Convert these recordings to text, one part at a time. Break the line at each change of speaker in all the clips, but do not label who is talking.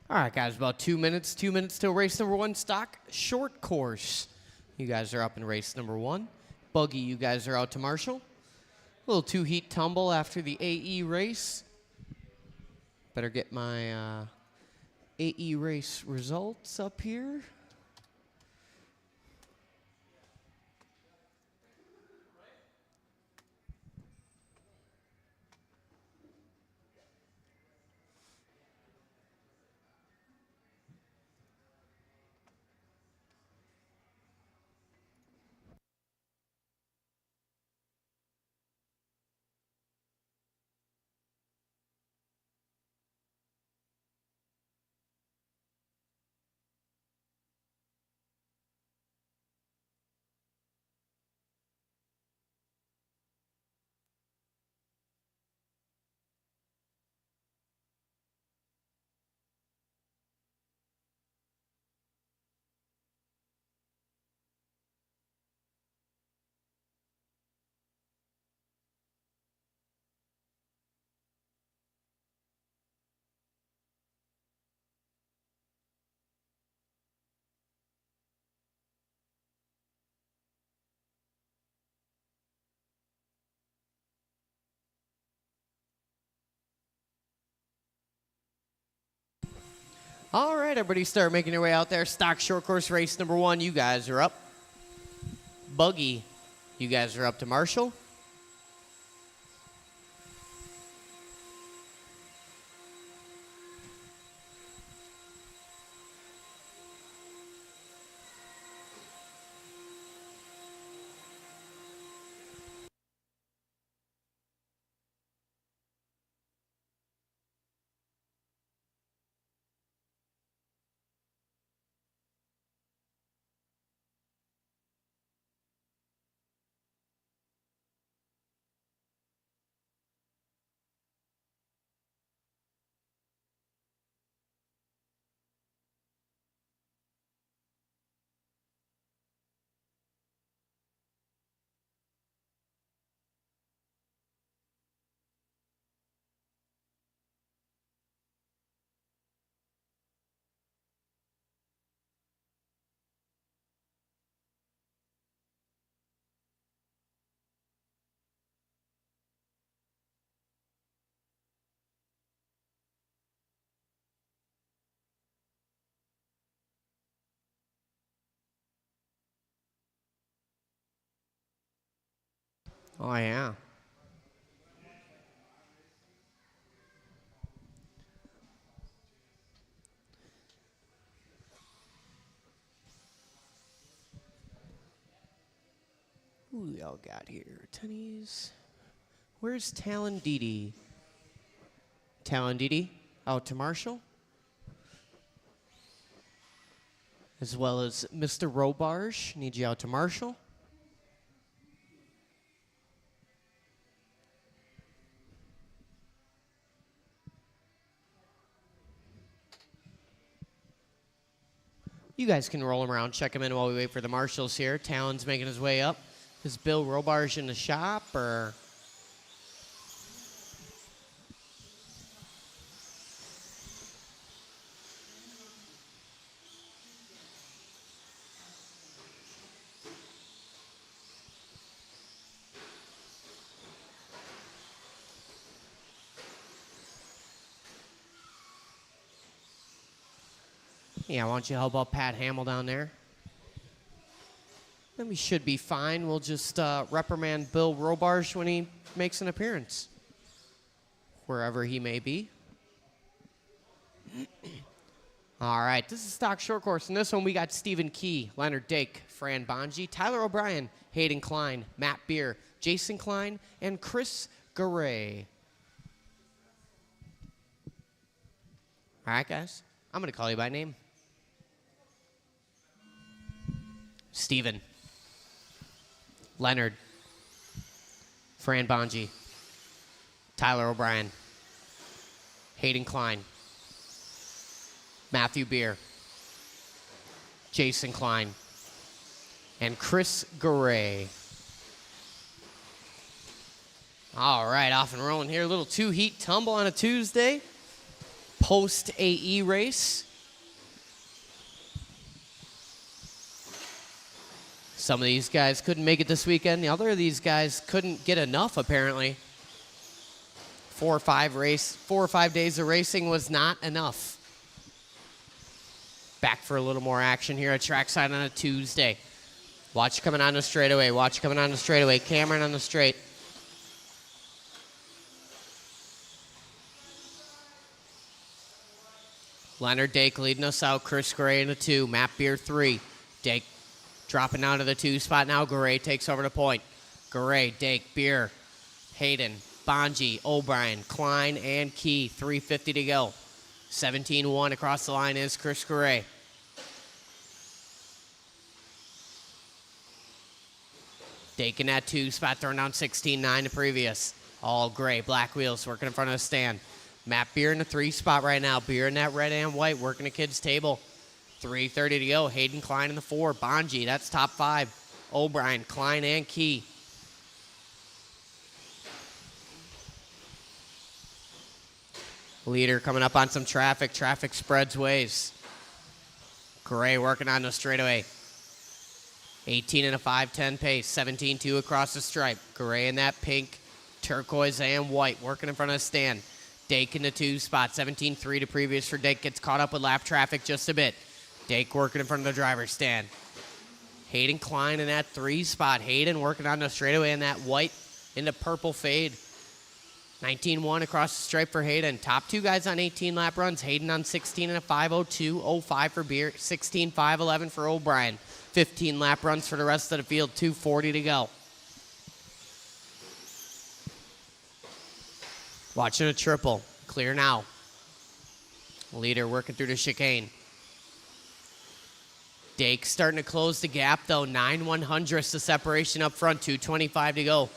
All right, guys, about 2 minutes. 2 minutes till race number one, stock short course. You guys are up in race number one. Buggy, you guys are out to Marshall. A little two-heat tumble after the AE race. Better get my AE race results up here. All right, everybody start making your way out there. Stock short course race number one, you guys are up. Buggy, you guys are up to Marshall. Oh, yeah. Who we all got here? Tennies. Where's Talon Didi? Talon Didi out to Marshall. As well as Mr. Robarge. Need you out to Marshall. You guys can roll him around, check him in while we wait for the marshals here. Talon's making his way up. Is Bill Robarge in the shop, or? Yeah, why don't you help out Pat Hamill down there? Then we should be fine. We'll just reprimand Bill Robarge when he makes an appearance, wherever he may be. All right, this is stock short course. In this one, we got Stephen Key, Leonard Dake, Fran Bonji, Tyler O'Brien, Hayden Klein, Matt Beer, Jason Klein, and Chris Garay. All right, guys, I'm going to call you by name. Stephen, Leonard, Fran Bonji, Tyler O'Brien, Hayden Klein, Matthew Beer, Jason Klein, and Chris Garay. All right, off and rolling here. A little two-heat tumble on a Tuesday. post-AE race. Some of these guys couldn't make it this weekend. The other of these guys couldn't get enough, apparently. 4 or 5 days of racing was not enough. Back for a little more action here at Trackside on a Tuesday. Watch coming on the straightaway. Watch coming on the straightaway. Cameron on the straight. Leonard Dake leading us out. Chris Gray in the 2. Matt Beer 3. Dake dropping down to the 2 spot now. Garay takes over the point. Garay, Dake, Beer, Hayden, Bonji, O'Brien, Klein, and Key. 3:50 to go. 17-1 across the line is Chris Garay. Dake in that 2 spot, throwing down 16-9 the previous. All gray, black wheels working in front of the stand. Matt Beer in the 3 spot right now. Beer in that red and white, working the kids' table. 3:30 to go. Hayden Klein in the 4. Bonji, that's top 5. O'Brien, Klein, and Key. Leader coming up on some traffic. Traffic spreads ways. Gray working on the straightaway. 18 and a 5:10 pace. 17-2 across the stripe. Gray in that pink, turquoise, and white, working in front of the stand. Dake in the 2 spot. 17-3 to previous for Dake. Gets caught up with lap traffic just a bit. Dake working in front of the driver's stand. Hayden Klein in that 3 spot. Hayden working on the straightaway in that white into purple fade. 19-1 across the stripe for Hayden. Top 2 guys on 18 lap runs. Hayden on 16 and a 5:02.05 for Beer. 16.511 for O'Brien. 15 lap runs for the rest of the field. 2:40 to go. Watching a triple. Clear now. Leader working through the chicane. Dake starting to close the gap, though. 9/100ths the separation up front. 2:25 to go.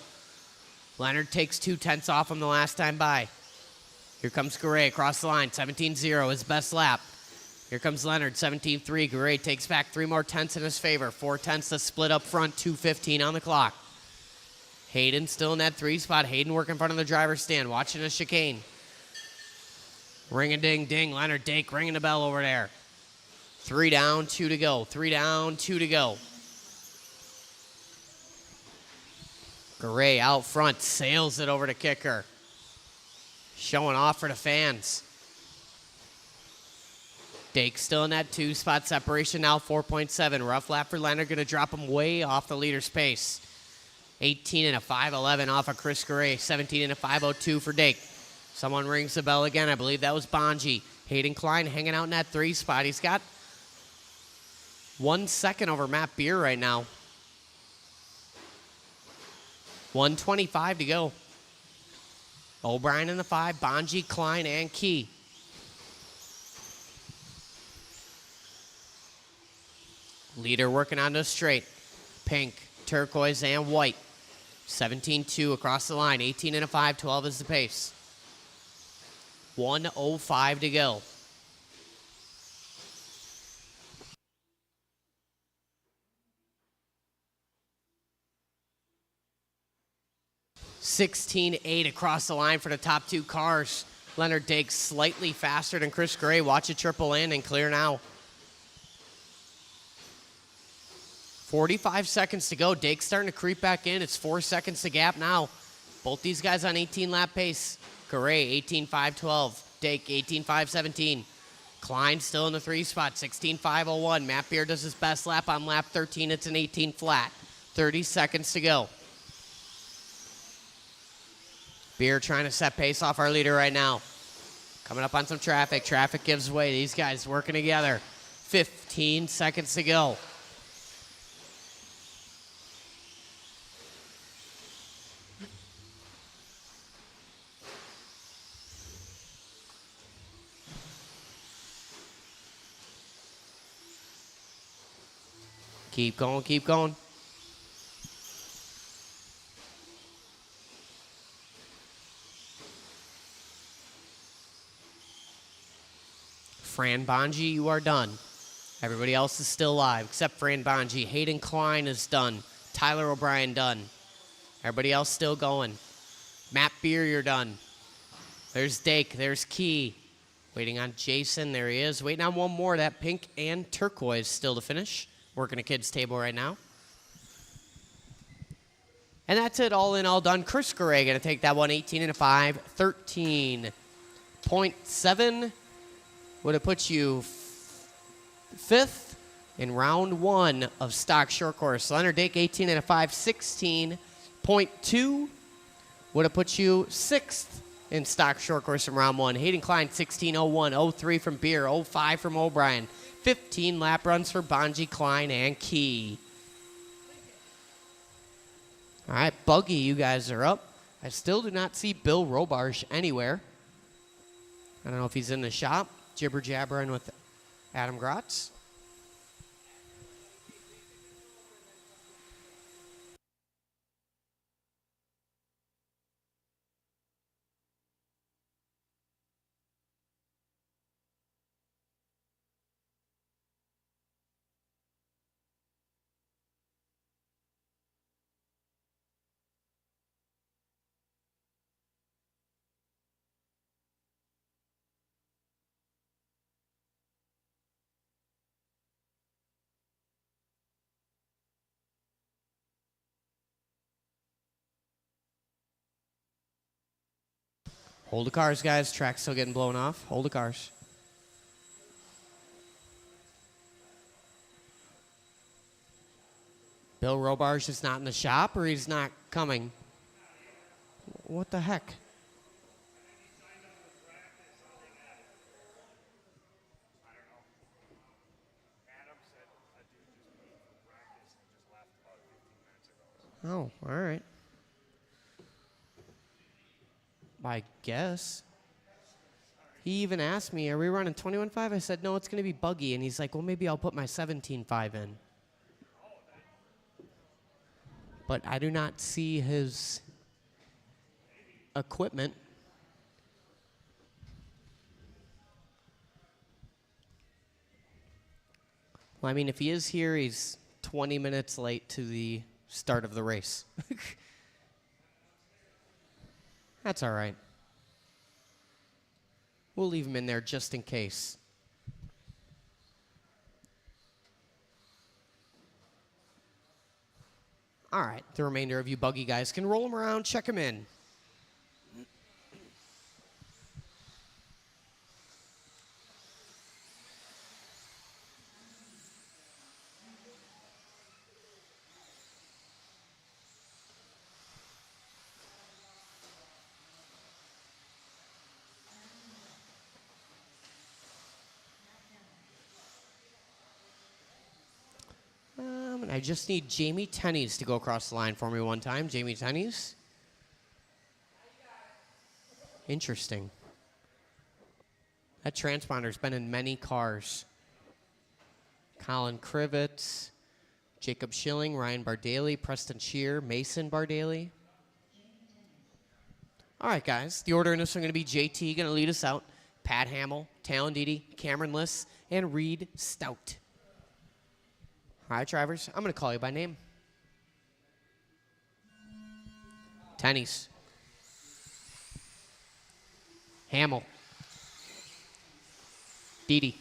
Leonard takes 2/10 off him the last time by. Here comes Garay across the line. 17-0, his best lap. Here comes Leonard, 17-3. Garay takes back 3 more tenths in his favor. 4/10 to split up front. 2:15 on the clock. Hayden still in that 3 spot. Hayden working in front of the driver's stand, watching a chicane. Ring-a-ding-ding. Leonard Dake ringing the bell over there. 3 down, 2 to go. 3 down, 2 to go. Garay out front, sails it over to Kicker. Showing off for the fans. Dake still in that 2 spot. Separation now 4.7. Rough lap for Leonard, going to drop him way off the leader's pace. 18 and a 5:11 off of Chris Garay. 17 and a 5:02 for Dake. Someone rings the bell again. I believe that was Bonji. Hayden Klein hanging out in that 3 spot. He's got 1 second over Matt Beer right now. 1:25 to go. O'Brien in the 5, Bonji, Klein, and Key. Leader working on the straight. Pink, turquoise, and white. 17-2 across the line. 18 and a 5:12 is the pace. 1:05 to go. (16.8) across the line for the top 2 cars. Leonard Dake slightly faster than Chris Gray. Watch a triple landing. Clear now. 45 seconds to go. Dake's starting to creep back in. It's 4 seconds to gap now. Both these guys on 18 lap pace. Gray 18.512. Dake 18.517. Klein still in the 3 spot. 16.501. Matt Beer does his best lap on lap 13. It's an 18 flat. 30 seconds to go. Beer trying to set pace off our leader right now. Coming up on some traffic. Traffic gives way. These guys working together. 15 seconds to go. Keep going, keep going. Fran Bonji, you are done. Everybody else is still alive except Fran Bonji. Hayden Klein is done. Tyler O'Brien done. Everybody else still going. Matt Beer, you're done. There's Dake, there's Key. Waiting on Jason. There he is. Waiting on one more. That pink and turquoise still to finish. Working a kid's table right now. And that's it. All in, all done. Chris Garay going to take that one 18 and a 5. 13.7 would have put you fifth in round one of stock short course. Leonard Dake 18 and a 5. 16.2 would have put you sixth in stock short course from round one. Hayden Klein, 16.01, 03 from Beer, 05 from O'Brien. 15 lap runs for Bonji, Klein, and Key. All right, Buggy, you guys are up. I still do not see Bill Robarge anywhere. I don't know if he's in the shop, jibber-jabbering with Adam Grotz. Hold the cars, guys. Track's still getting blown off. Hold the cars. Bill Robarge is not in the shop, or he's not coming? What the heck? Oh, all right. I guess. He even asked me, are we running 21.5? I said, no, it's going to be Buggy. And he's like, well, maybe I'll put my 17.5 in. But I do not see his equipment. Well, I mean, if he is here, he's 20 minutes late to the start of the race. That's all right. We'll leave him in there just in case. All right, the remainder of you Buggy guys can roll him around, check him in. I just need Jamie Tenney's to go across the line for me one time. Jamie Tenney's. Interesting. That transponder's been in many cars. Colin Krivitz, Jacob Schilling, Ryan Bardaly, Preston Shear, Mason Bardaly. All right, guys. The order in this one going to be JT going to lead us out. Pat Hamill, Talon Didi, Cameron Liss, and Reed Stout. All right, drivers, I'm going to call you by name. Tenney's. Hamill. Didi.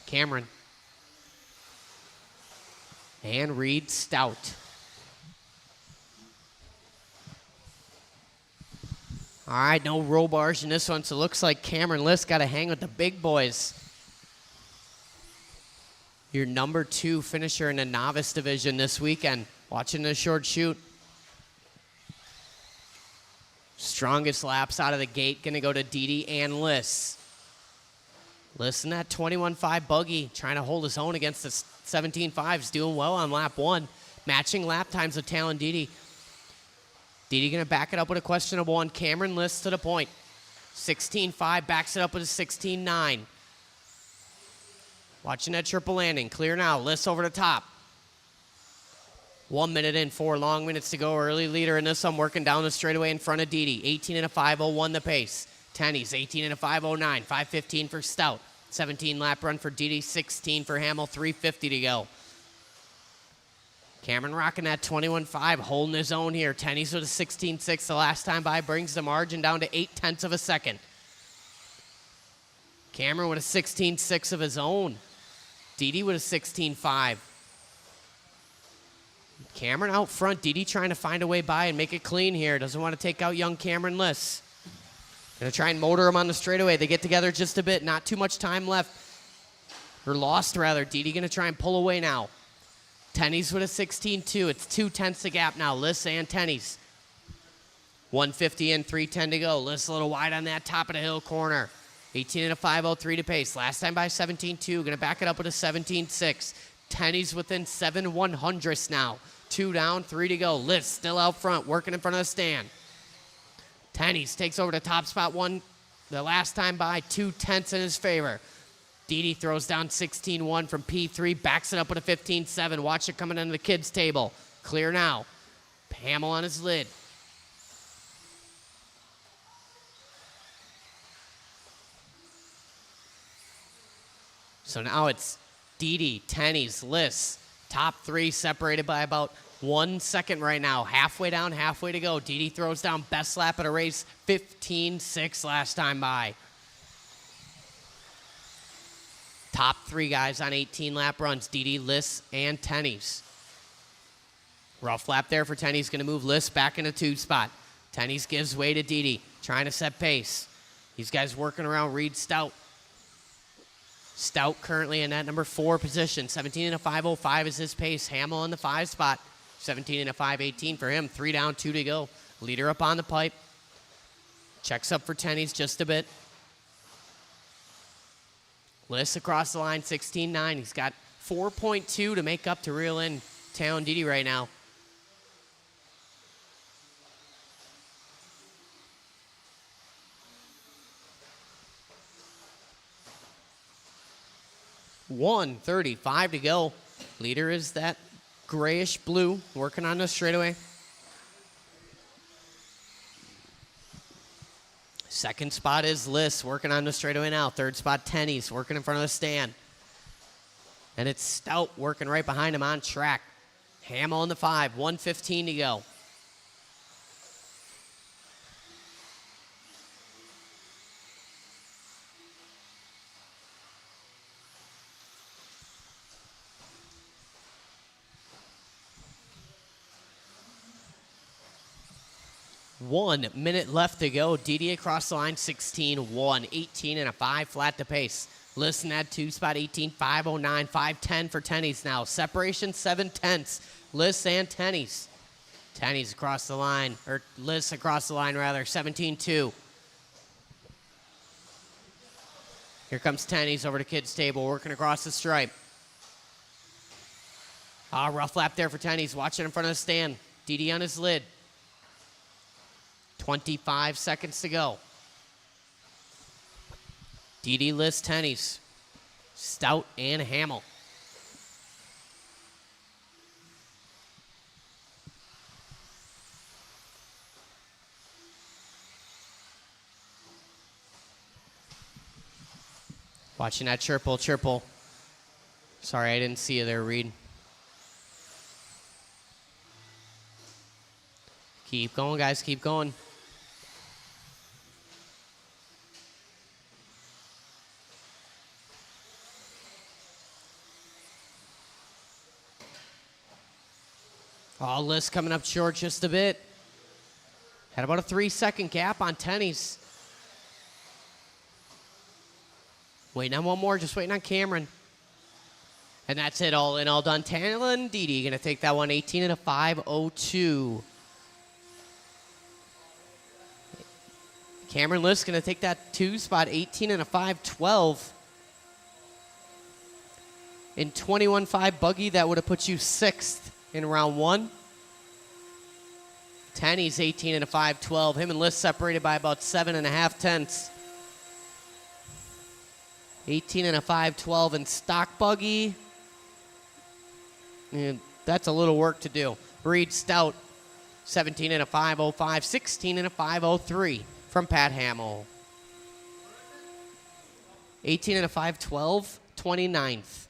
Cameron. And Reed Stout. All right, no Robarge in this one, so it looks like Cameron Liss got to hang with the big boys. Your number 2 finisher in the novice division this weekend. Watching the short shoot. Strongest laps out of the gate going to go to Didi and Liss. Liss in that 21.5 Buggy, trying to hold his own against the 17.5s, doing well on lap 1. Matching lap times with Talon Didi. Didi going to back it up with a questionable one. Cameron Liss to the point. 16.5 backs it up with a 16.9. Watching that triple landing. Clear now. Liss over the top. 1 minute in, 4 long minutes to go. Early leader in this one, working down the straightaway in front of Didi. 18 and a 5.01 the pace. Tenney's 18 and a 5.09. 5.15 for Stout. 17 lap run for Didi. 16 for Hamill. 3.50 to go. Cameron rocking that 21.5, holding his own here. Tenney's with a 16.6 the last time by, brings the margin down to 0.8 of a second. Cameron with a 16.6 of his own. Didi with a 16.5. Cameron out front. Didi trying to find a way by and make it clean here. Doesn't want to take out young Cameron Liss. Gonna try and motor him on the straightaway. They get together just a bit. Not too much time left. Or lost, rather. Didi gonna try and pull away now. Tennies with a 16.2. It's 2/10 the gap now. Liss and Tennies. 150 and 3:10 to go. Liss a little wide on that top of the hill corner. 18 and a 5:03 to pace. Last time by 17.2. Gonna back it up with a 17.6. Tennies within 7/100ths now. 2 down, 3 to go. Liss still out front, working in front of the stand. Tennies takes over the top spot one the last time by, 2/10 in his favor. Didi throws down 16.1 from P3, backs it up with a 15.7. Watch it coming into the kids' table. Clear now. Hamill on his lid. So now it's Didi, Tennies, Liss. Top 3 separated by about 1 second right now. Halfway down, halfway to go. Didi throws down best lap of the race, 15.6 last time by. Top 3 guys on 18 lap runs, Didi, Liss, and Tennies. Rough lap there for Tennies, gonna move Liss back in a 2 spot. Tennies gives way to Didi, trying to set pace. These guys working around Reed Stout. Stout currently in that number 4 position. 17 and a 5:05 is his pace. Hamill in the 5 spot. 17 and a 5:18 for him. 3 down, 2 to go. Leader up on the pipe. Checks up for Tennies just a bit. Liss across the line, 16.9. He's got 4.2 to make up to reel in Talon Didi right now. $1:35 to go. Leader is that grayish blue, working on the straightaway. Second spot is Liss, working on the straightaway now. Third spot, Tennies, working in front of the stand. And it's Stout working right behind him on track. Hamill in the 5, 1:15 to go. One minute left to go. Didi across the line, 16.1. 18 and a 5 flat to pace. Liss in that 2 spot, 18.509. 5:10 for Tennies now. Separation 7/10. Liss and Tennies. Tennies across the line, or Liss across the line rather, 17.2. Here comes Tennies over to kids' table, working across the stripe. Rough lap there for Tennies, watching in front of the stand. Didi on his lid. 25 seconds to go. Didi, Liss, Tennies, Stout, and Hamill. Watching that chirple. Sorry, I didn't see you there, Reed. Keep going, guys, keep going. Liss coming up short just a bit. Had about a 3-second gap on Tennies. Waiting on one more, just waiting on Cameron. And that's it, all in, all done. Talon Didi gonna take that one, 18 and a 5:02. Cameron Liss gonna take that 2 spot, 18 and a 5:12. In 21.5 buggy, that would have put you 6th in round 1. Tennies 18 and a 5:12. Him and Liss separated by about 7.5 tenths. 18 and a 5:12 in stock buggy. And that's a little work to do. Reed Stout 17 and a 5:05. 16 and a 5:03 from Pat Hamill. 18 and a 5:12. 29th.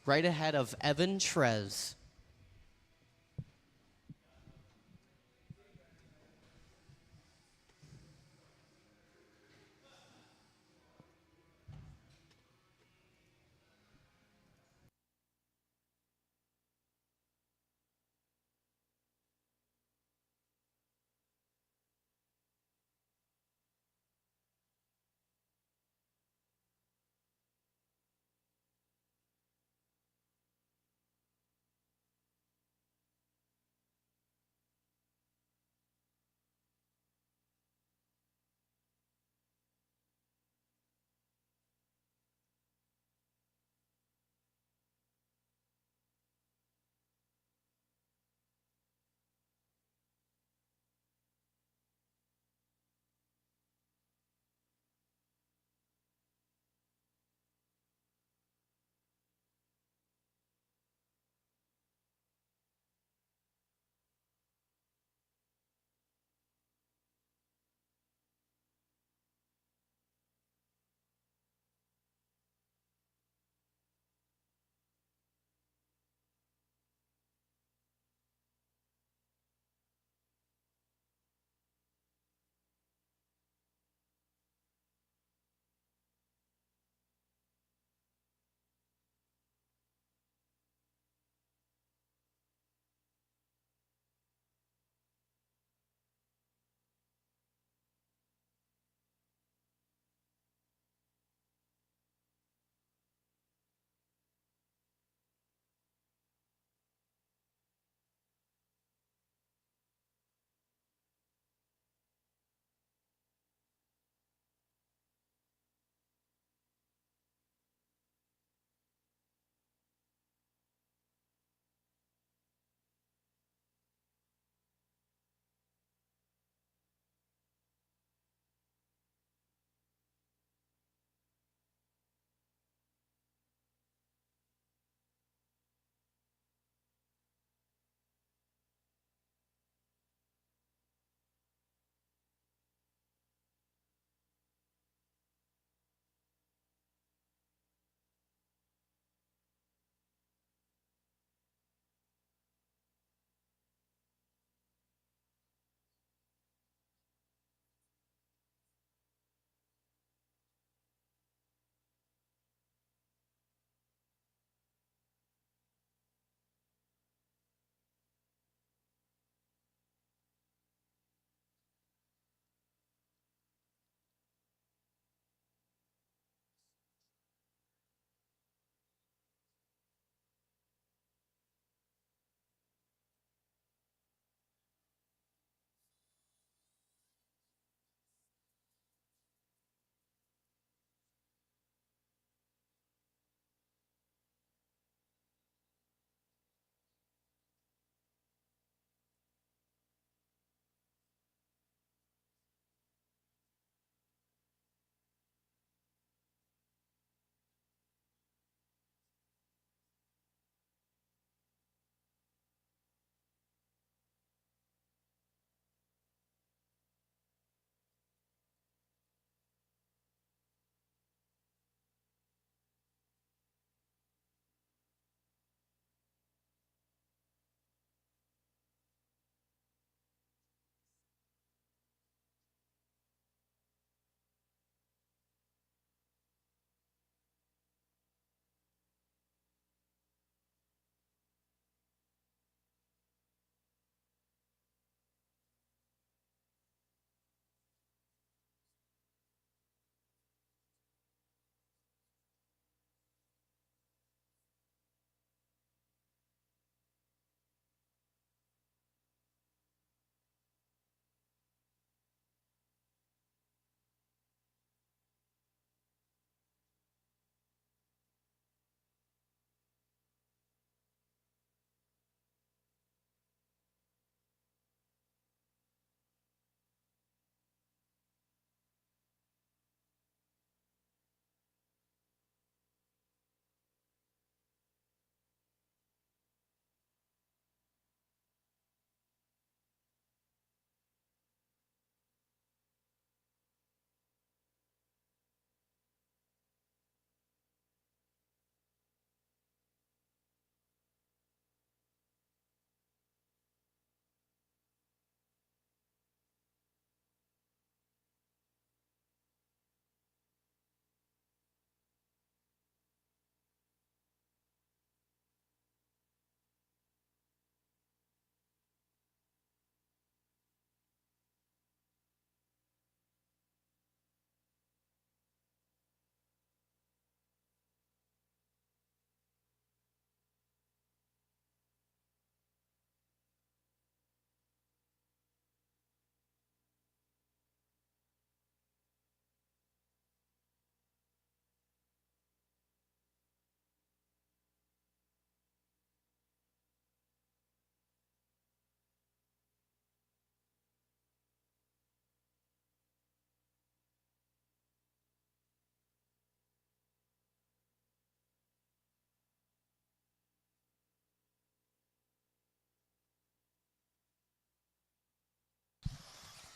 Right ahead of Evan Trez.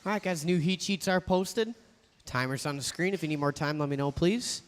All right, guys, new heat sheets are posted. Timer's on the screen. If you need more time, let me know, please.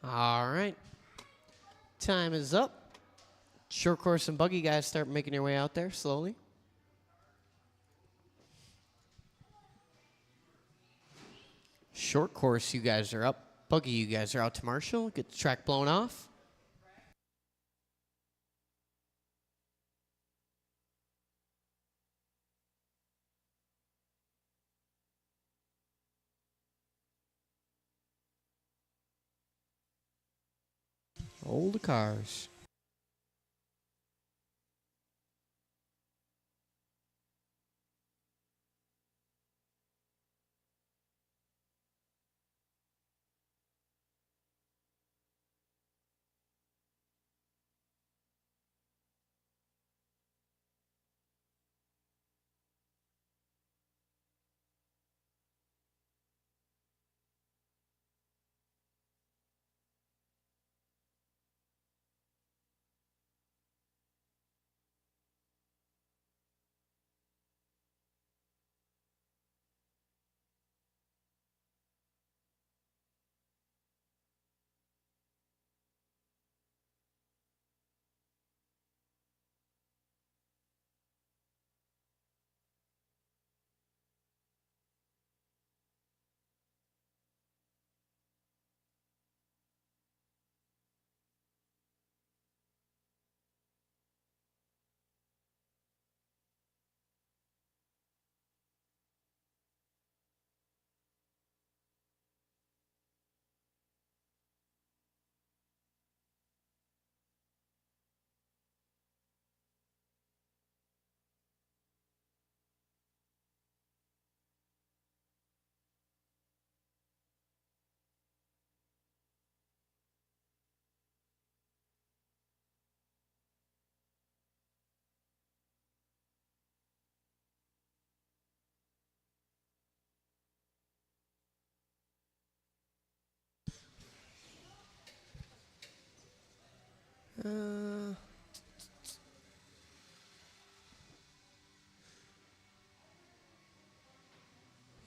All right. Time is up. Short course and buggy guys start making your way out there slowly. Short course, you guys are up. Buggy, you guys are out to Marshall. Get the track blown off. Roll the cars.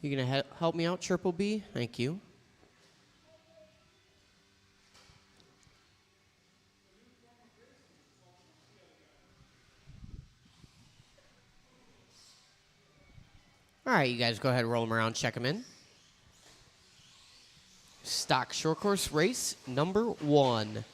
You gonna help me out, Triple B? Thank you. All right, you guys go ahead and roll them around, check them in. Stock short course race number 1.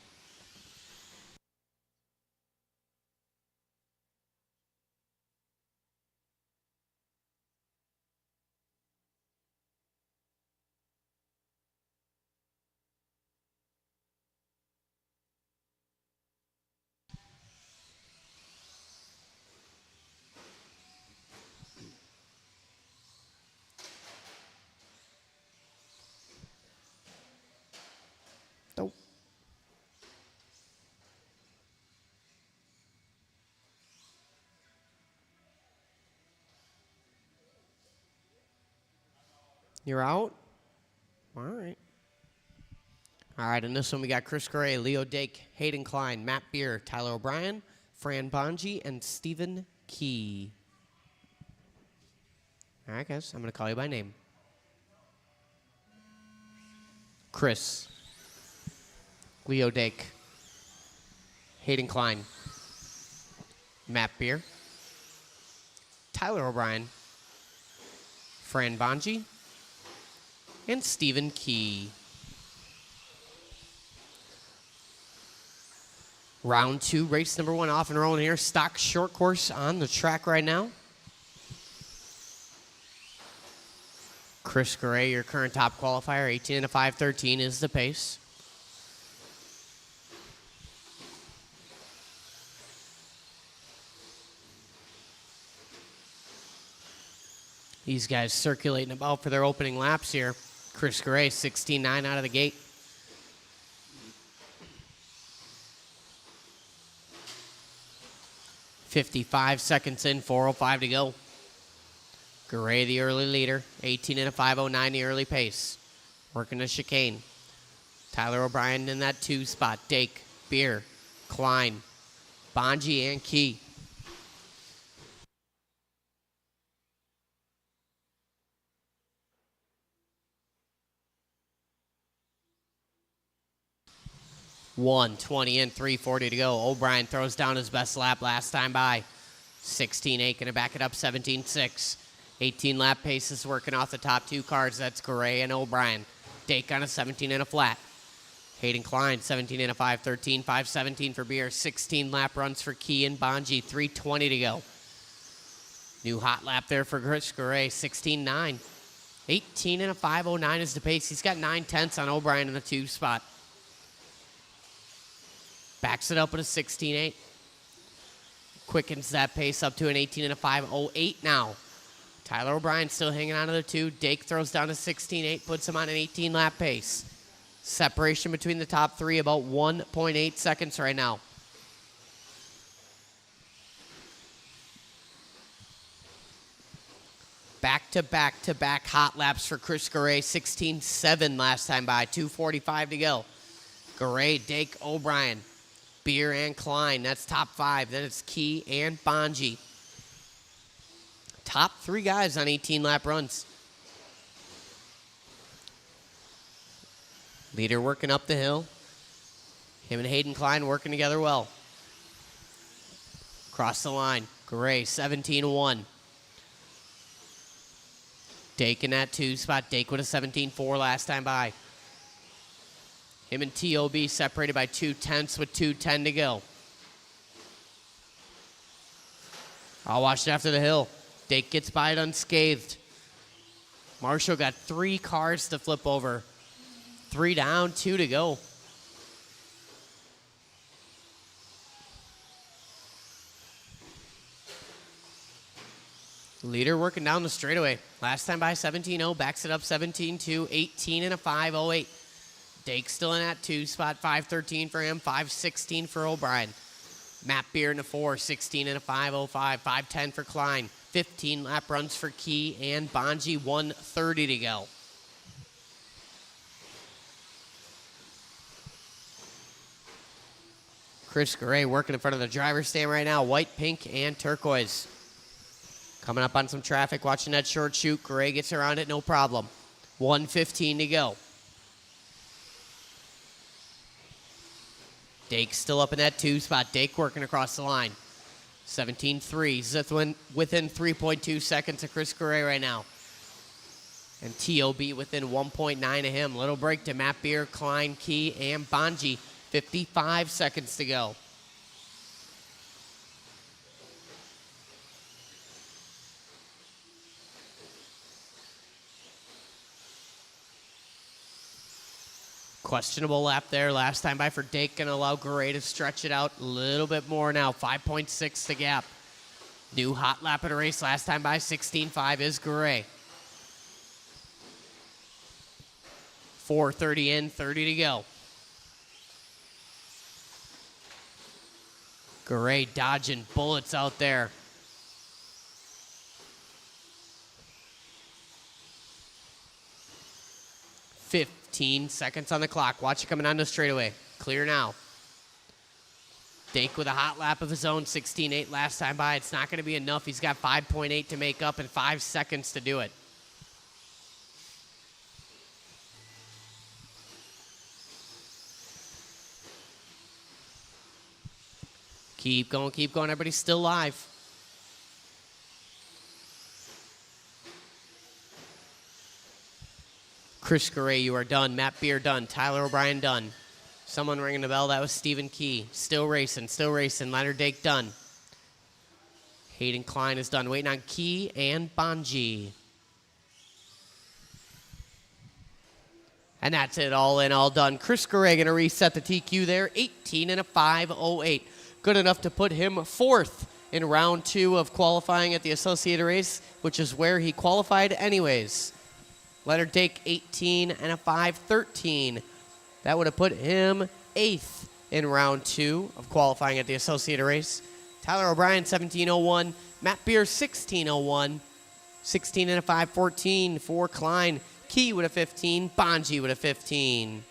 Nope. You're out? All right. All right, in this one we got Chris Gray, Leo Dake, Hayden Klein, Matt Beer, Tyler O'Brien, Fran Bonji, and Stephen Key. All right, guys, I'm going to call you by name. Chris, Leo Dake, Hayden Klein, Matt Beer, Tyler O'Brien, Fran Bonji, and Stephen Key. Round 2, race number 1 off and rolling here. Stock short course on the track right now. Chris Gray, your current top qualifier, 18 and a 5:13 is the pace. These guys circulating about for their opening laps here. Chris Gray, 16.9 out of the gate. .55 seconds in, 4:05 to go. Gray, the early leader, 18 and a 5:09, the early pace. Working the chicane. Tyler O'Brien in that 2 spot. Dake, Beer, Klein, Bonji, and Key. 1:20 in, 3:40 to go. O'Brien throws down his best lap last time by. 16.8, gonna back it up 17.6. 18 lap pace is working off the top two cars. That's Gray and O'Brien. Dake on a 17 and a flat. Hayden Klein, 17 and a 5.13, 5.17 for Beer. 16 lap runs for Key and Bonji, 3:20 to go. New hot lap there for Chris Gray, 16.9. 18 and a 5.09 is the pace. He's got 9/10 on O'Brien in the 2 spot. Backs it up at a 16.8. Quickens that pace up to an 18 and a 5.08 now. Tyler O'Brien still hanging on to the 2. Dake throws down to 16.8, puts him on an 18 lap pace. Separation between the top 3 about 1.8 seconds right now. Back-to-back-to-back hot laps for Chris Garay. 16.7 last time by. 2:45 to go. Garay, Dake, O'Brien, Beer, and Klein. That's top 5. Then it's Key and Bonji. Top 3 guys on 18 lap runs. Leader working up the hill. Him and Hayden Klein working together well. Cross the line. Garay, 17.1. Dake in that 2 spot. Dake with a 17.4 last time by. Him and T.O.B. separated by 2/10 with 2:10 to go. I'll watch it after the hill. Dake gets by it unscathed. Marshall got 3 cars to flip over. 3 down, 2 to go. Leader working down the straightaway. Last time by 17.0, backs it up 17.2, 18 and a 5.08. Dake still in that 2 spot, 5.13 for him, 5.16 for O'Brien. Matt Beer in the 4, 16 and a 5.05, 5.10 for Klein. 15 lap runs for Key and Bonji, 1:30 to go. Chris Garay working in front of the driver's stand right now. White, pink, and turquoise. Coming up on some traffic, watching that short shoot. Garay gets around it, no problem. 1:15 to go. Dake still up in that 2 spot. Dake working across the line. 17.3. Zith within 3.2 seconds of Chris Garay right now. And T.O.B. within 1.9 of him. Little break to Matt Beer, Klein, Key, and Bonji. 55 seconds to go. Questionable lap there. Last time by for Dake. Going to allow Garay to stretch it out a little bit more now. 5.6 the gap. New hot lap at a race. Last time by 16.5 is Garay. 4:30 in, 30 to go. Garay dodging bullets out there. Fifteen seconds on the clock. Watch it coming on the straightaway. Clear now. Dake with a hot lap of his own. 16.8 last time by. It's not going to be enough. He's got 5.8 to make up and 5 seconds to do it. Keep going, keep going. Everybody's still live. Chris Garay, you are done. Matt Beer, done. Tyler O'Brien, done. Someone ringing the bell. That was Stephen Key. Still racing, still racing. Leonard Dake, done. Hayden Klein is done. Waiting on Key and Bonji. And that's it, all in, all done. Chris Garay going to reset the TQ there. 18 and a 5.08. Good enough to put him 4th in round 2 of qualifying at the Associated Race, which is where he qualified anyways. Leonard Dake, 18 and a 5.13. That would have put him 8th in round 2 of qualifying at the Associated Race. Tyler O'Brien, 17.01. Matt Beer, 16.01. 16 and a 5.14 for Klein. Key with a 15. Bonji with a 15.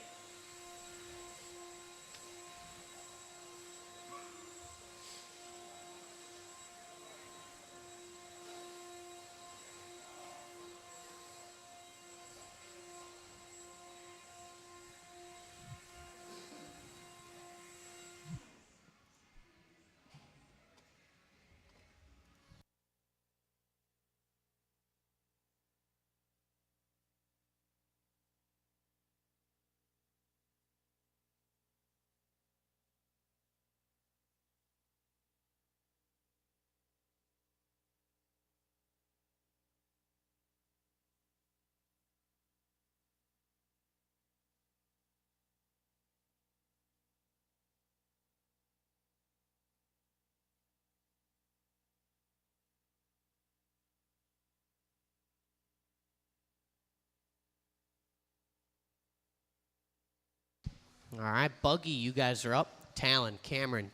All right, Buggy, you guys are up. Talon, Cameron,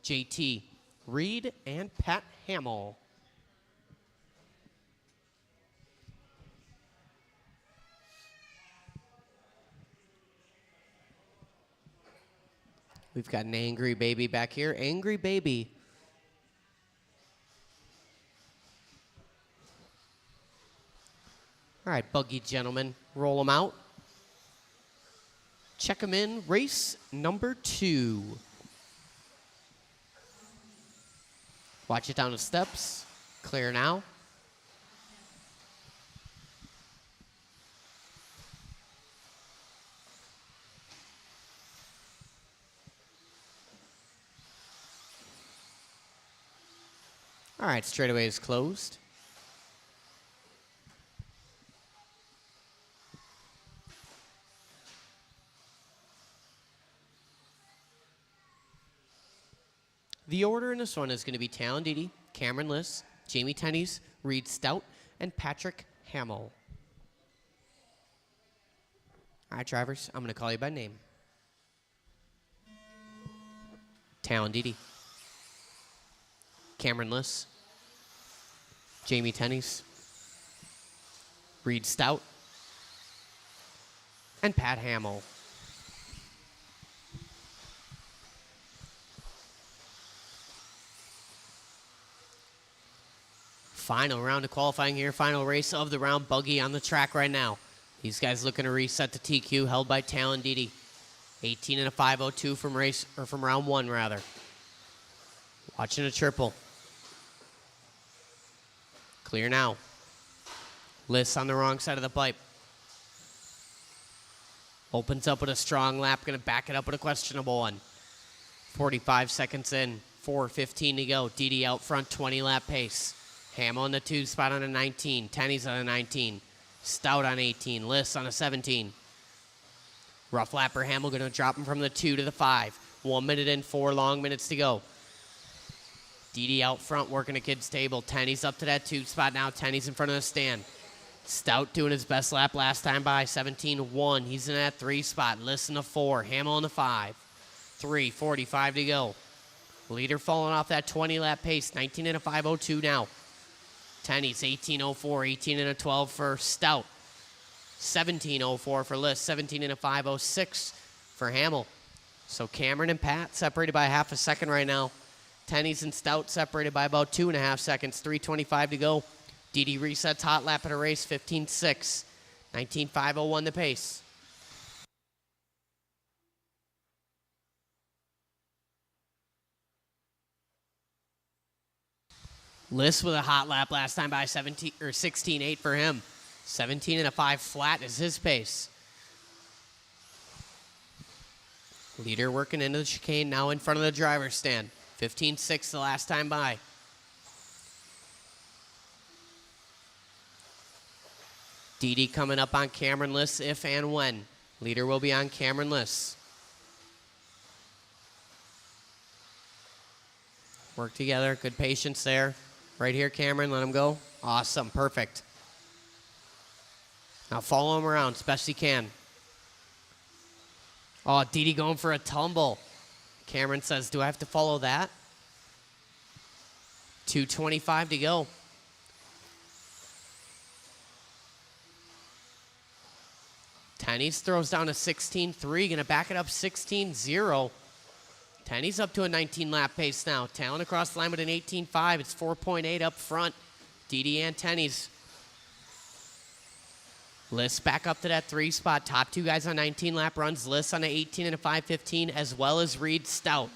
JT, Reed, and Pat Hamill. We've got an Angry Baby back here. Angry Baby. All right, Buggy gentlemen, roll them out. Check them in. Race number 2. Watch it down the steps. Clear now. All right, straightaway is closed. The order in this one is going to be Talon Didi, Cameron Liss, Jamie Tennies, Reed Stout, and Patrick Hamill. All right, drivers, I'm going to call you by name. Talon Didi, Cameron Liss, Jamie Tennies, Reed Stout, and Pat Hamill. Final round of qualifying here. Final race of the round. Buggy on the track right now. These guys looking to reset the TQ held by Talon Didi. 18 and a 502 from round 1 rather. Watching a triple. Clear now. Liss on the wrong side of the pipe. Opens up with a strong lap. Going to back it up with a questionable one. 45 seconds in. 4:15 to go. Didi out front, 20 lap pace. Hamill on the 2 spot on a 19. Tennies on a 19. Stout on 18. Liss on a 17. Rough lapper Hamill going to drop him from the 2 to the 5. 1 minute in, 4 long minutes to go. Didi out front working a kid's table. Tennies up to that 2 spot now. Tennies in front of the stand. Stout doing his best lap last time by 17-1. He's in that 3 spot. Liss in the 4. Hamill in the 5. 3:45 to go. Leader falling off that 20 lap pace. 19 and a 502 now. Tennies, 18.04, 18 and a 12 for Stout. 17.04 for Liss, 17 and a 506 for Hamill. So Cameron and Pat separated by half a second right now. Tennies and Stout separated by about 2.5 seconds. 3:25 to go. Didi resets hot lap at a race, 15.6. 19.501 the pace. Liss with a hot lap last time by 16.8 for him. 17 and a 5 flat is his pace. Leader working into the chicane now in front of the driver's stand. 15.6 the last time by. Didi coming up on Cameron Liss if and when. Leader will be on Cameron Liss. Work together, good patience there. Right here, Cameron, let him go. Awesome, perfect. Now follow him around as best you can. Oh, Didi going for a tumble. Cameron says, do I have to follow that? 2:25 to go. Tennies throws down a 16.3, gonna back it up 16.0. Tennies up to a 19 lap pace now. Talon across the line with an 18.5. It's 4.8 up front. Didi and Tennies. Liss back up to that 3 spot. Top 2 guys on 19 lap runs. Liss on an 18 and a 5.15, as well as Reed Stout.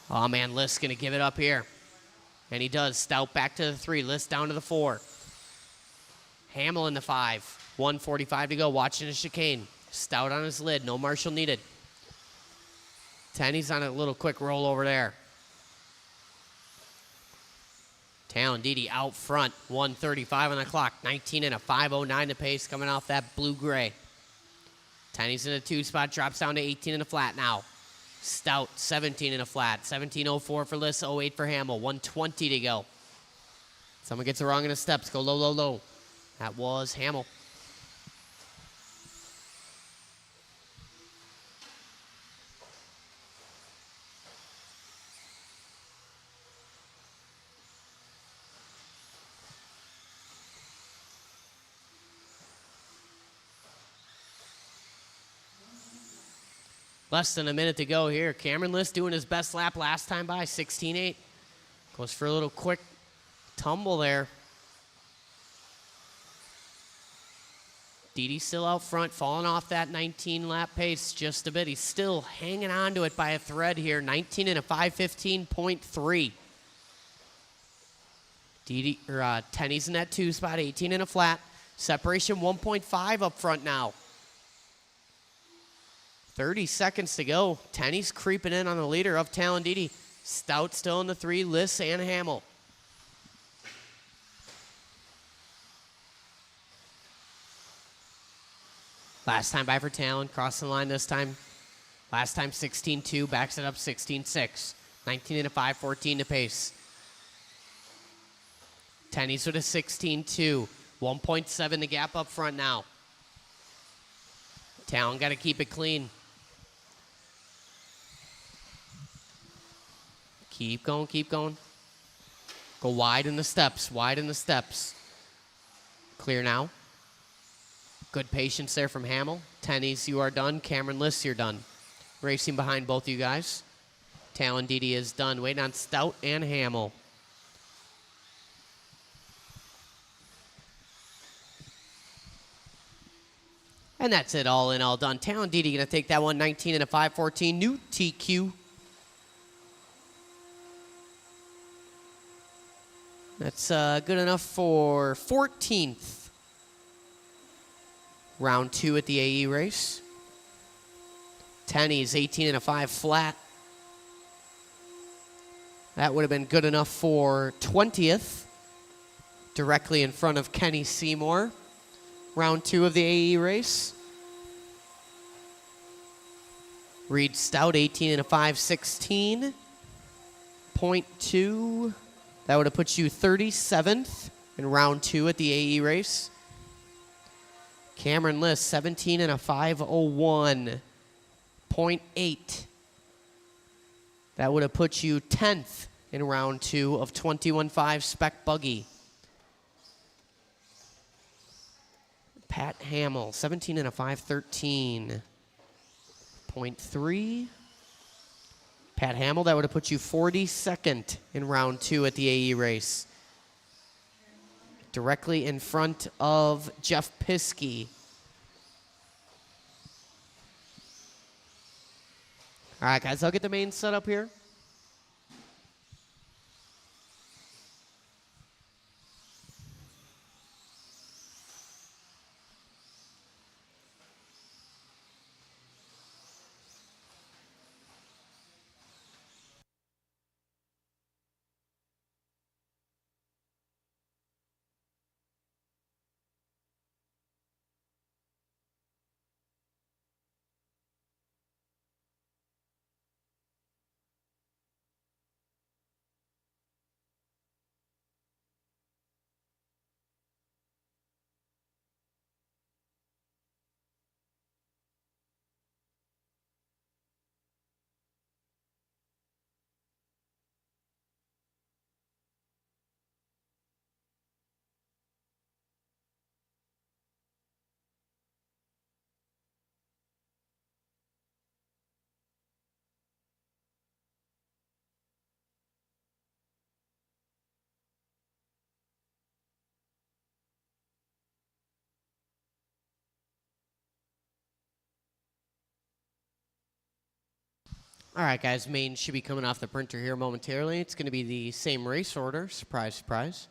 Oh man, Liss gonna give it up here. And he does. Stout back to the 3. Liss down to the 4. Hamill in the 5. 1:45 to go. Watching a chicane. Stout on his lid. No marshal needed. Tennies on a little quick roll over there. Talon Didi out front. 1:35 on the clock. 19 and a 5.09 the pace coming off that blue-gray. Tennies in a 2 spot. Drops down to 18 in a flat now. Stout 17 in a flat. 17.04 for Liss. 08 for Hamill. 1:20 to go. Someone gets it wrong in the steps. Go low, low, low. That was Hamill. Less than a minute to go here. Cameron List doing his best lap last time by, 16.8. Goes for a little quick tumble there. Didi still out front, falling off that 19 lap pace just a bit. He's still hanging on to it by a thread here. 19 and a 5:15.3. Didi, Tenny's in that 2 spot, 18 and a flat. Separation 1.5 up front now. 30 seconds to go. Tenny's creeping in on the leader of Talon Didi. Stout still in the 3, Liss and Hamill. Last time by for Talon, crossing the line this time. Last time 16.2, backs it up 16.6. 19 and a 5:14 to pace. Tenny's with a 16.2. 1.7 the gap up front now. Talon got to keep it clean. Keep going, keep going. Go wide in the steps, wide in the steps. Clear now. Good patience there from Hamill. Tenny's, you are done. Cameron Liss, you're done. Racing behind both you guys. Talon Didi is done. Waiting on Stout and Hamill. And that's it, all in, all done. Talon Didi going to take that one, 19 and a 5:14. New TQ. That's good enough for 14th. Round 2 at the AE race. Tenny's 18 and a 5 flat. That would have been good enough for 20th. Directly in front of Kenny Seymour. Round 2 of the AE race. Reed Stout, 18 and a 5:16.2. That would have put you 37th in round 2 at the AE race. Cameron Liss, 17 and a 5:01.8. That would have put you 10th in round 2 of 21.5 Spec Buggy. Pat Hamill, 17 and a 5:13.3. Pat Hamill, that would have put you 42nd in round 2 at the AE race. Directly in front of Jeff Piskey. All right, guys, I'll get the main set up here. All right, guys, main should be coming off the printer here momentarily. It's going to be the same race order. Surprise, surprise.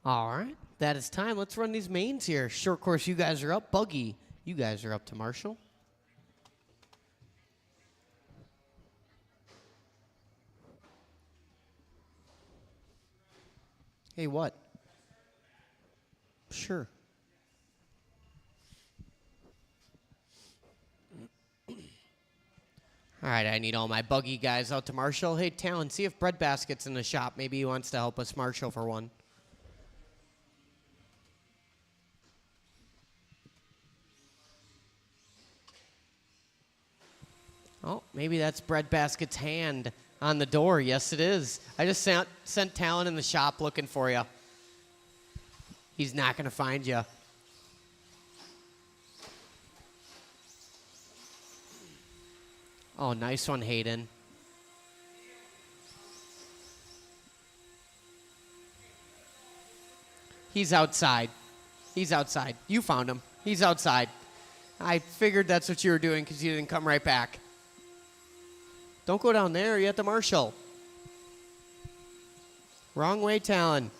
All right, that is time. Let's run these mains here. Short course, you guys are up. Buggy, you guys are up to Marshall. Hey, what? Sure. All right, I need all my buggy guys out to Marshall. Hey, Talon, see if Bread Basket's in the shop. Maybe he wants to help us Marshall for one. Oh, maybe that's Bread Basket's hand on the door. Yes, it is. I just sent Talon in the shop looking for you. He's not going to find you. Oh, nice one, Hayden. He's outside. He's outside. You found him. He's outside. I figured that's what you were doing because you didn't come right back. Don't go down there. You're at the Marshall. Wrong way, Talon.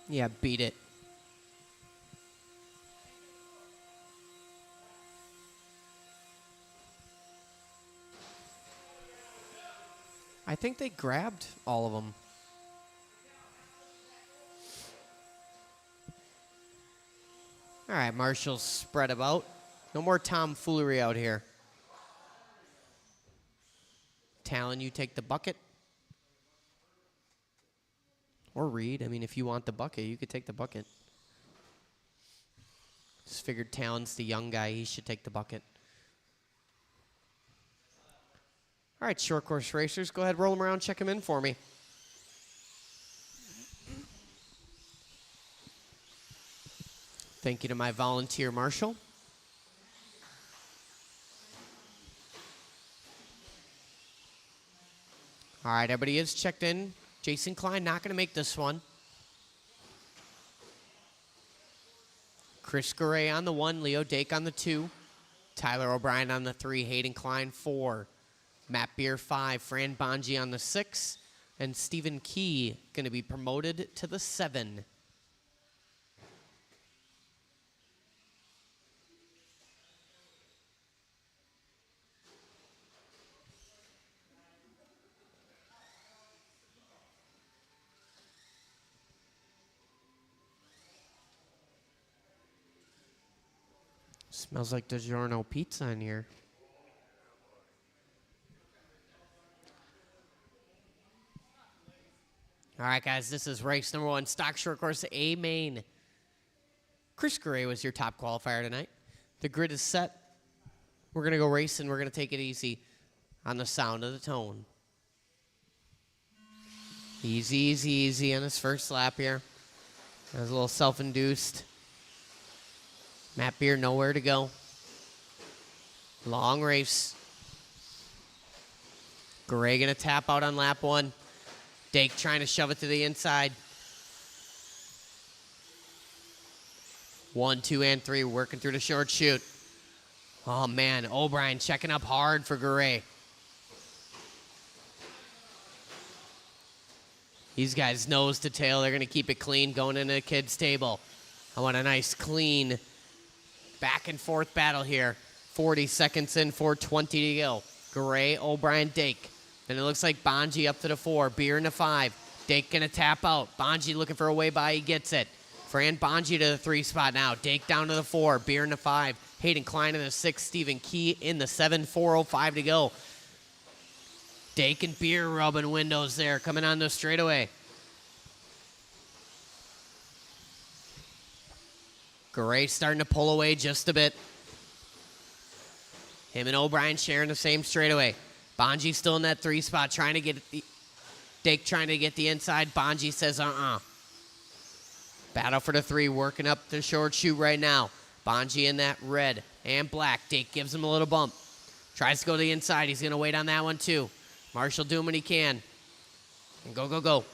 Yeah, beat it. I think they grabbed all of them. All right, Marshall's spread about. No more tomfoolery out here. Talon, you take the bucket. Or Reed. I mean, if you want the bucket, you could take the bucket. Just figured Talon's the young guy. He should take the bucket. All right, short course racers, go ahead, roll them around, check them in for me. Thank you to my volunteer marshal. All right, everybody is checked in. Jason Klein not going to make this one. Chris Garay on the 1, Leo Dake on the 2, Tyler O'Brien on the 3, Hayden Klein 4, Matt Beer 5, Fran Bonji on the 6, and Stephen Key going to be promoted to the 7. Smells like DiGiorno pizza in here. All right, guys, this is race number 1, stock short course A main. Chris Gray was your top qualifier tonight. The grid is set. We're going to go racing. We're going to take it easy on the sound of the tone. Easy, easy, easy on his first lap here. That was a little self-induced. Matt Beer, nowhere to go. Long race. Gray going to tap out on lap 1. Dake trying to shove it to the inside. 1, 2, and 3 working through the short chute. Oh, man. O'Brien checking up hard for Gray. These guys nose to tail. They're going to keep it clean going into the kids' table. I want a nice, clean, back and forth battle here. 40 seconds in, 4:20 to go. Gray, O'Brien, Dake. Then it looks like Bonji up to the 4. Beer in the 5. Dake going to tap out. Bonji looking for a way by. He gets it. Fran Bonji to the 3 spot now. Dake down to the 4. Beer in the 5. Hayden Klein in the 6. Stephen Key in the 7. 4:05 to go. Dake and Beer rubbing windows there, coming on the straightaway. Gray starting to pull away just a bit. Him and O'Brien sharing the same straightaway. Bonji still in that 3 spot, trying to get the Dake trying to get the inside. Bonji says, Battle for the 3, working up the short chute right now. Bonji in that red and black. Dake gives him a little bump. Tries to go to the inside. He's going to wait on that one too. Marshall doing what he can. And go, go, go.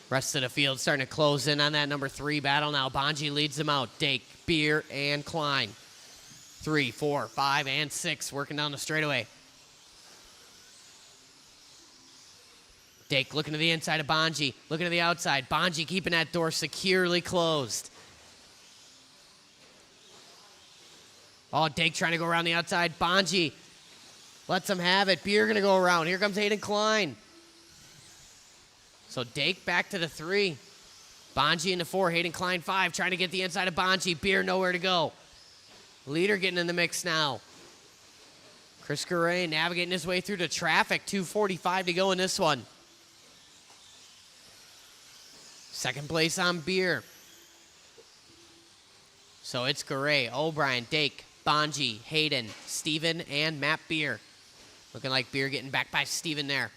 Rest of the field starting to close in on that number 3 battle now. Bonji leads them out. Dake, Beer, and Klein. 3, 4, 5, and 6 working down the straightaway. Dake looking to the inside of Bonji. Looking to the outside. Bonji keeping that door securely closed. Oh, Dake trying to go around the outside. Bonji lets him have it. Beer going to go around. Here comes Hayden Klein. So Dake back to the 3. Bonji in the 4. Hayden Klein 5. Trying to get the inside of Bonji. Beer nowhere to go. Leader getting in the mix now. Chris Garay navigating his way through the traffic. 2:45 to go in this one. Second place on Beer. So it's Garay, O'Brien, Dake, Bonji, Hayden, Steven, and Matt Beer. Looking like Beer getting back by Steven there.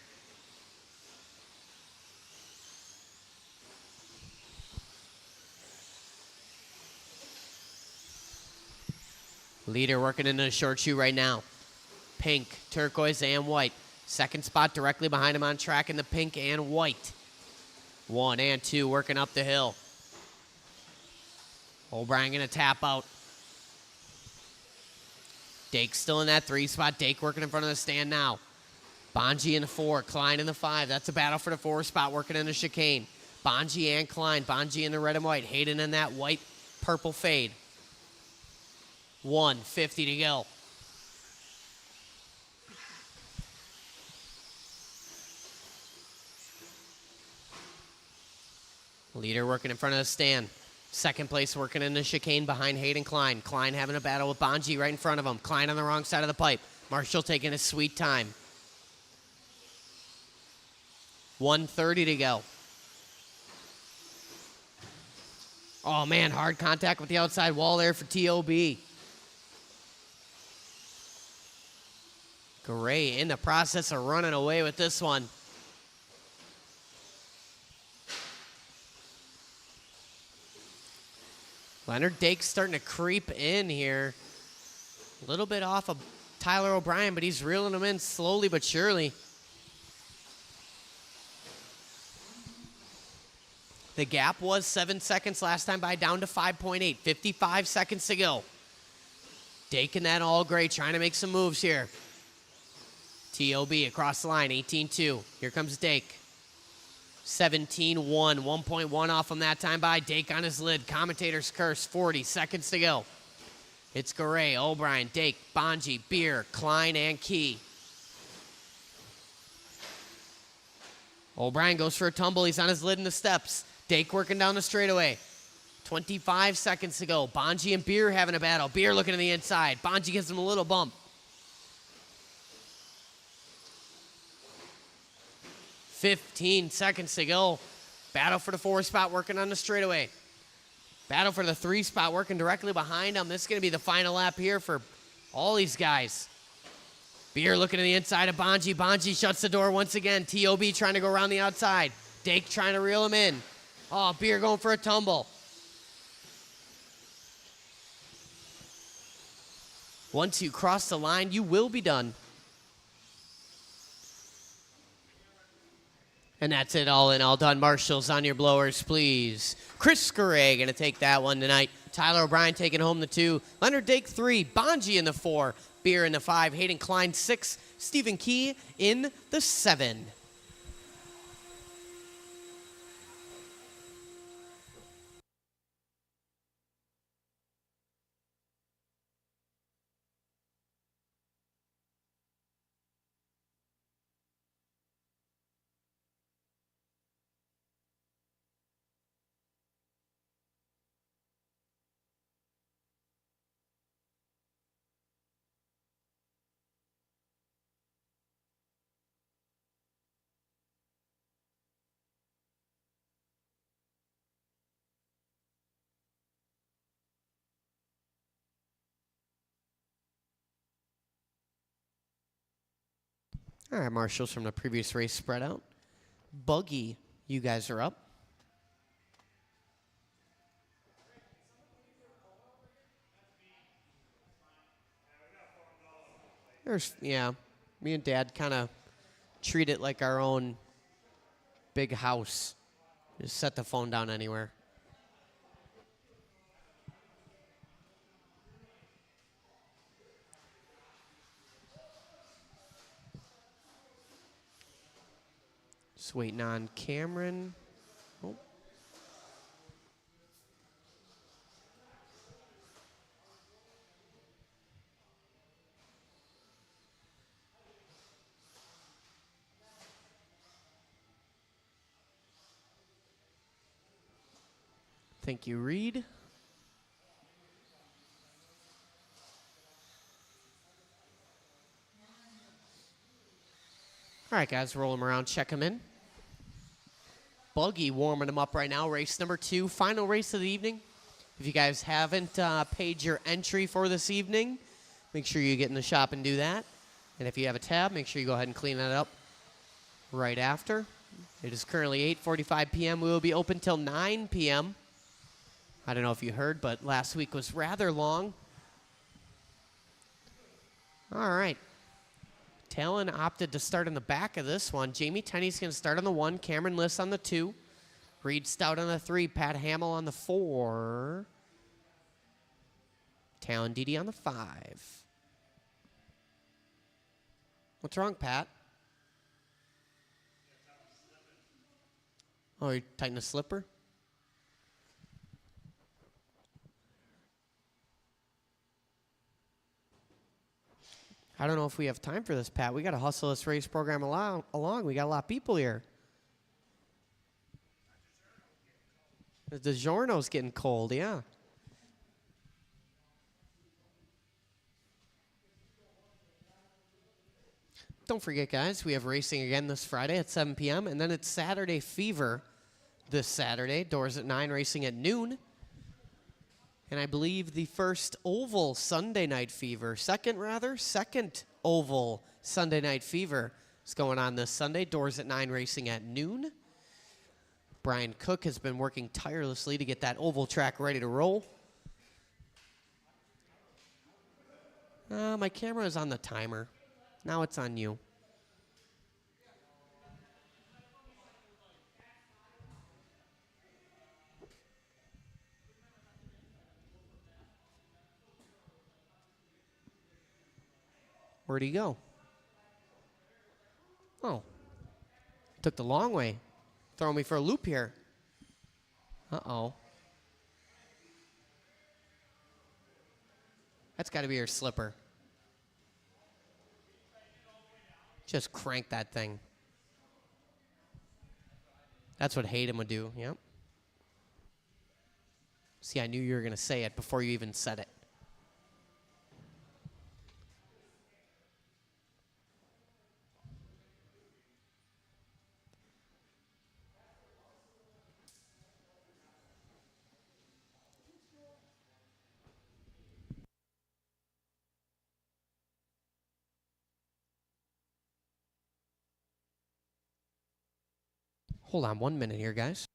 Leader working into the short shoe right now. Pink, turquoise, and white. Second spot directly behind him on track in the pink and white. 1 and 2 working up the hill. O'Brien going to tap out. Dake still in that 3 spot. Dake working in front of the stand now. Bonji in the 4, Klein in the 5. That's a battle for the 4 spot working in the chicane. Bonji and Klein. Bonji in the red and white. Hayden in that white purple fade. 1:50 to go. Leader working in front of the stand. Second place working in the chicane behind Hayden Klein. Klein having a battle with Bonji right in front of him. Klein on the wrong side of the pipe. Marshall taking his sweet time. 1:30 to go. Oh man, hard contact with the outside wall there for TOB. Gray in the process of running away with this one. Leonard Dake starting to creep in here. A little bit off of Tyler O'Brien, but he's reeling him in slowly but surely. The gap was 7 seconds last time by, down to 5.8. 55 seconds to go. Dake in that all gray, trying to make some moves here. TOB across the line, 18-2. Here comes Dake. 17-1, 1.1 off from that time by. Dake on his lid, commentator's curse, 40 seconds to go. It's Garay, O'Brien, Dake, Bonji, Beer, Klein, and Key. O'Brien goes for a tumble. He's on his lid in the steps. Dake working down the straightaway. 25 seconds to go. Bonji and Beer having a battle. Beer looking to the inside. Bonji gives him a little bump. 15 seconds to go. Battle for the 4 spot working on the straightaway. Battle for the 3 spot working directly behind him. This is going to be the final lap here for all these guys. Beer looking to the inside of Bonji. Bonji shuts the door once again. TOB trying to go around the outside. Dake trying to reel him in. Oh, Beer going for a tumble. Once you cross the line, you will be done. And that's it, all in, all done. Marshals on your blowers, please. Chris Garay going to take that one tonight. Tyler O'Brien taking home the 2. Leonard Dake 3. Bonji in the 4. Beer in the 5. Hayden Klein 6. Stephen Key in the 7. All right, marshals from the previous race spread out. Buggy, you guys are up. Yeah, me and Dad kind of treat it like our own big house. Just set the phone down anywhere. Just waiting on Cameron. Oh. Thank you, Reed. All right, guys, roll them around, check them in. Buggy warming them up right now. Race number 2, final race of the evening. If you guys haven't paid your entry for this evening, make sure you get in the shop and do that. And if you have a tab, make sure you go ahead and clean that up right after. It is currently 8:45 p.m. We will be open till 9 p.m. I don't know if you heard, but last week was rather long. All right. Talon opted to start in the back of this one. Jamie Tenney's going to start on the 1. Cameron Liss on the 2. Reed Stout on the 3. Pat Hamill on the 4. Talon Didi on the 5. What's wrong, Pat? Oh, you tighten the slipper? I don't know if we have time for this, Pat. We got to hustle this race program along. We got a lot of people here. The DiGiorno's getting cold, yeah. Don't forget, guys, we have racing again this Friday at 7 p.m., and then it's Saturday Fever this Saturday. Doors at 9, racing at noon. And I believe the first oval Sunday Night Fever, second oval Sunday Night Fever is going on this Sunday. Doors at 9, racing at noon. Brian Cook has been working tirelessly to get that oval track ready to roll. My camera is on the timer. Now it's on you. Where'd he go? Oh. Took the long way. Throwing me for a loop here. Uh-oh. That's got to be your slipper. Just crank that thing. That's what Hayden would do, yep. See, I knew you were going to say it before you even said it. Hold on 1 minute here, guys.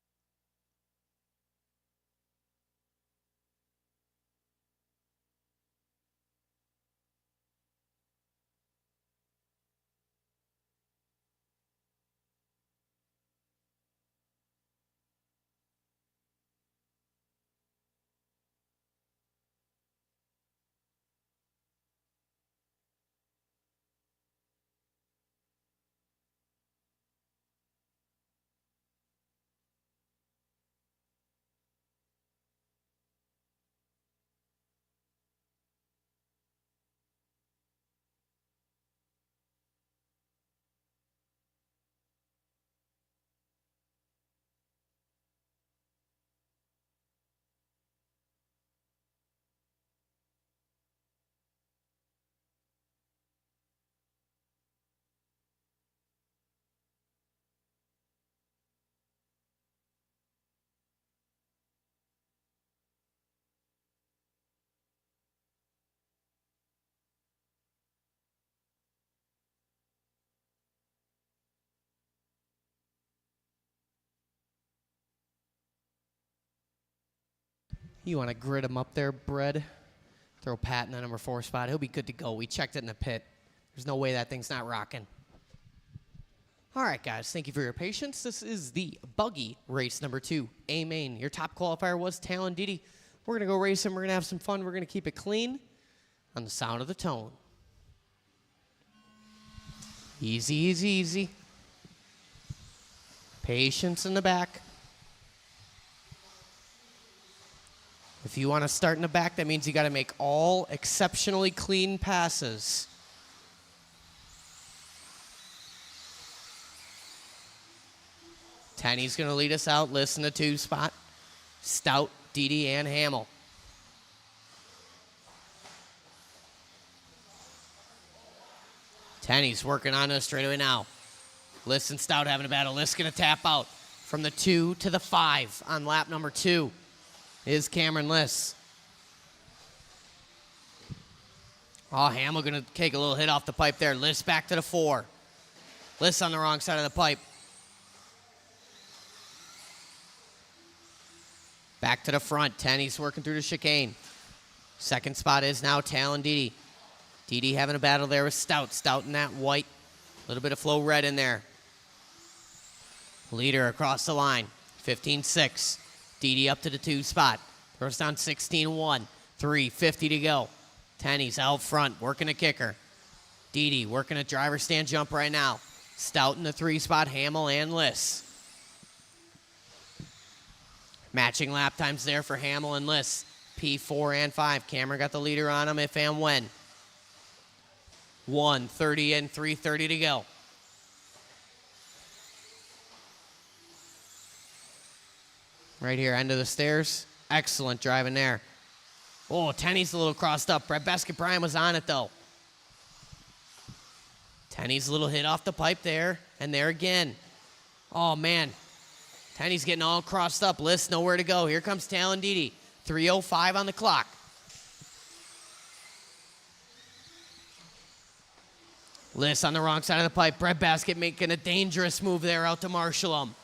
You want to grid him up there, Bread. Throw Pat in the number 4 spot. He'll be good to go. We checked it in the pit. There's no way that thing's not rocking. All right, guys. Thank you for your patience. This is the buggy race number 2, A main. Your top qualifier was Talon Didi. We're going to go race him. We're going to have some fun. We're going to keep it clean on the sound of the tone. Easy, easy, easy. Patience in the back. If you want to start in the back, that means you got to make all exceptionally clean passes. Tenny's going to lead us out. Listen to 2 spot. Stout, Didi, and Hamill. Tenny's working on us straightaway now. Liss and Stout having a battle. Liss going to tap out from the 2 to the 5 on lap number 2. Is Cameron Liss. Oh, Hamill going to take a little hit off the pipe there. Liss back to the 4. Liss on the wrong side of the pipe. Back to the front. Tenny's working through the chicane. Second spot is now Talon Didi. Didi having a battle there with Stout. Stout in that white. A little bit of flow red in there. Leader across the line. 15-6. Didi up to the 2 spot. Throws down 16-1. 3:50 to go. Tenny's out front, working a kicker. Didi working a driver stand jump right now. Stout in the 3 spot, Hamill and Liss. Matching lap times there for Hamill and Liss. P4 and 5. Cameron got the leader on him if and when. 1:30 and 3:30 to go. Right here, end of the stairs. Excellent driving there. Oh, Tenny's a little crossed up. Brett Beskett-Bryan was on it, though. Tenny's a little hit off the pipe there, and there again. Oh, man. Tenny's getting all crossed up. Liss nowhere to go. Here comes Talon Didi. 3:05 on the clock. Liss on the wrong side of the pipe. Brett Baskett making a dangerous move there out to marshal him.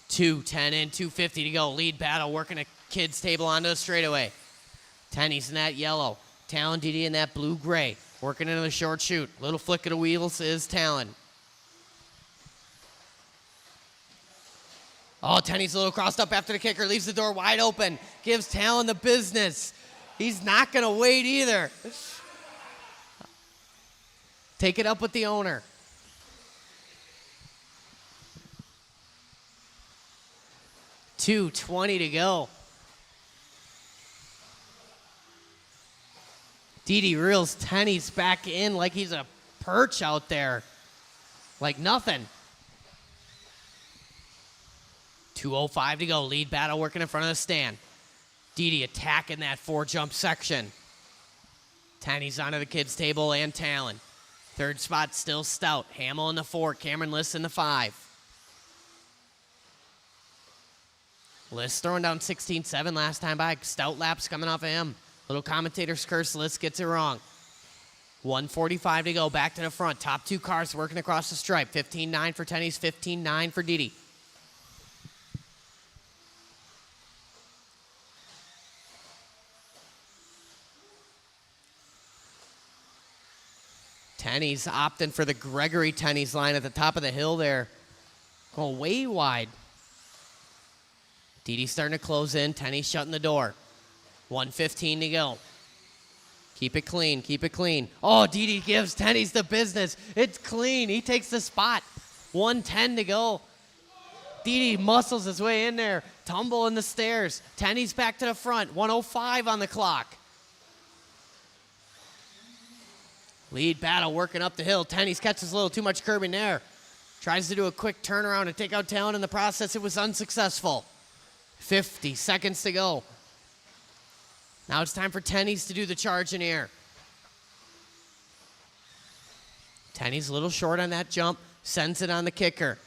2:10 in, 2:50 to go. Lead battle, working a kids table onto the straightaway. Tenny's in that yellow. Talon Didi in that blue-gray. Working into the short chute. Little flick of the wheels is Talon. Oh, Tenny's a little crossed up after the kicker. Leaves the door wide open. Gives Talon the business. He's not going to wait either. Take it up with the owner. $2:20 to go. Didi reels Tenny's back in like he's a perch out there. Like nothing. 2:05 to go. Lead battle working in front of the stand. Didi attacking that 4-jump section. Tenny's onto the kids' table and Talon. Third spot still Stout. Hamill in the 4. Cameron Liss in the 5. Liss throwing down 16-7 last time by. Stout laps coming off of him. Little commentator's curse. Liss gets it wrong. 1:45 to go. Back to the front. Top 2 cars working across the stripe. 15-9 for Tenny's. 15-9 for Didi. Tenny's opting for the Gregory Tenny's line at the top of the hill there. Going way wide. Didi's starting to close in. Tenny's shutting the door. 1:15 to go. Keep it clean. Keep it clean. Oh, Didi gives Tenny's the business. It's clean. He takes the spot. 1:10 to go. Didi muscles his way in there. Tumble in the stairs. Tenny's back to the front. 1:05 on the clock. Lead battle working up the hill. Tenny's catches a little too much curbing there. Tries to do a quick turnaround and take out Talon in the process. It was unsuccessful. 50 seconds to go. Now it's time for Tenny's to do the charge in air. Tenny's a little short on that jump. Sends it on the kicker.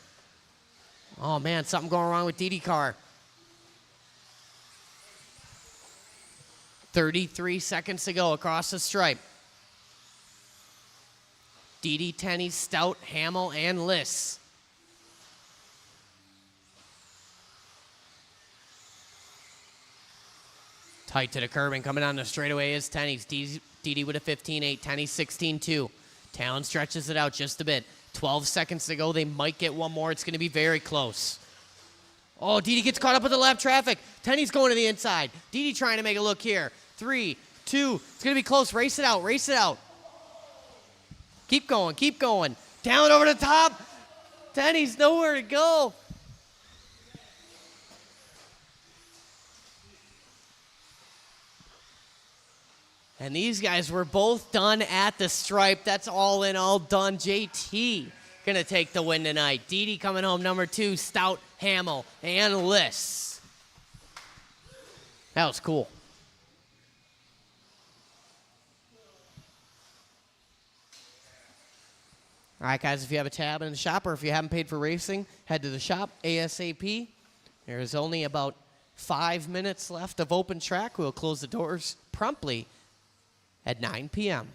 Oh, man, something going wrong with Didi car. 33 seconds to go across the stripe. Didi, Tenny, Stout, Hamill, and Liss. Tight to the curb and coming on the straightaway is Tenny's. Didi with a 15.8. Tenny's 16.2. Talon stretches it out just a bit. 12 seconds to go. They might get one more. It's going to be very close. Oh, Didi gets caught up with the lap traffic. Tenny's going to the inside. Didi trying to make a look here. 3, 2. It's going to be close. Race it out. Race it out. Keep going. Keep going. Talon over the top. Tenny's nowhere to go. And these guys were both done at the stripe. That's all in all done. JT going to take the win tonight. Didi coming home number 2, Stout, Hamill, and Liss. That was cool. All right, guys, if you have a tab in the shop or if you haven't paid for racing, head to the shop ASAP. There's only about 5 minutes left of open track. We'll close the doors promptly at 9 p.m.